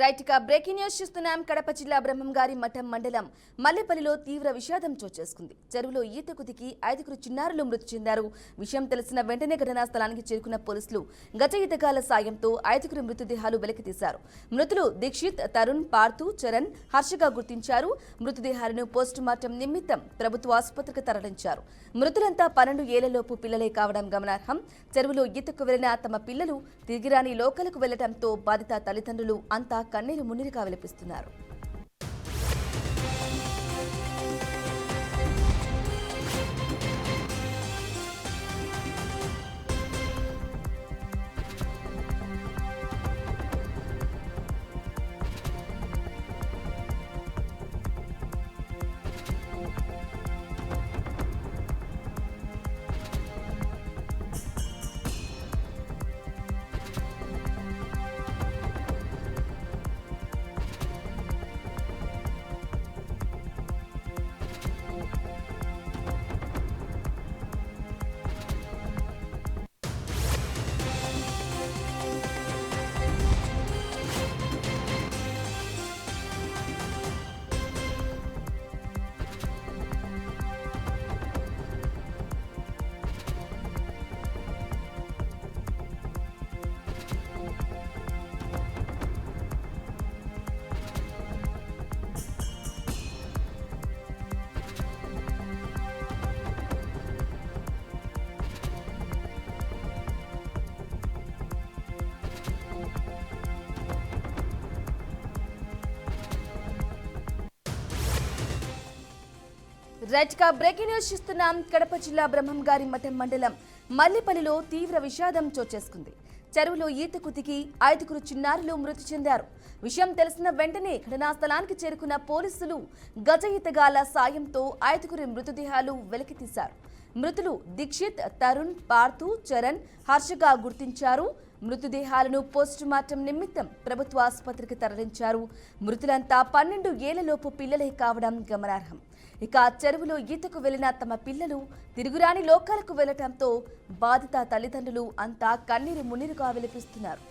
Right గా breaking news చూస్తున్నాం. కడప జిల్లా బ్రహ్మంగారి మఠం మండలం మల్లెపల్లిలో తీవ్ర విషాదం చోటు చేసుకుంది. చెరువులో ఈతకు దిగి 5 చిన్నారులు మృతి చెందారు. విషయం తెలిసిన వెంటనే ఘటనా స్థలానికి చేరుకున్న పోలీసులు గజ ఈతగాళ్ల సాయంతో 5 మృతదేహాలు వెలికితీశారు. మృతులు దీక్షిత్, తరుణ్, పార్థు, చరణ్, హర్షగా గుర్తించారు. మృతదేహాలను పోస్టుమార్టం నిమిత్తం ప్రభుత్వ ఆసుపత్రికి తరలించారు. మృతులంతా 12 ఏళ్లలోపు పిల్లలే కావడం గమనార్హం. చెరువులో ఈతకు వెళ్లిన తమ పిల్లలు తిరిగిరాని లోకలకు వెళ్లడంతో బాధిత తల్లిదండ్రులు అంతా కన్నీరు మున్నీరుగా విలపిస్తున్నారు. రైట్ గా బ్రేకింగ్ న్యూస్ చూస్తున్నాం. కడప జిల్లా బ్రహ్మంగారి మఠం మండలం మల్లెపల్లిలో తీవ్ర విషాదం చోటు చేసుకుంది. చెరువులో ఈతకు దిగి 5 చిన్నారులు మృతి చెందారు. విషయం తెలిసిన వెంటనే ఘటనా స్థలానికి చేరుకున్న పోలీసులు గజ ఈతగాళ్ల సాయంతో 5 మృతదేహాలు వెలికితీశారు. మృతులు దీక్షిత్, తరుణ్, పార్థు, చరణ్, హర్షగా గుర్తించారు. మృతదేహాలను పోస్టుమార్టం నిమిత్తం ప్రభుత్వ ఆసుపత్రికి తరలించారు. మృతులంతా 12 ఏళ్లలోపు పిల్లలే కావడం గమనార్హం. ఇక చెరువులో ఈతకు వెళ్లిన తమ పిల్లలు తిరుగురాని లోకాలకు వెళ్లడంతో బాధిత తల్లిదండ్రులు అంతా కన్నీరు మున్నీరుగా విలపిస్తున్నారు.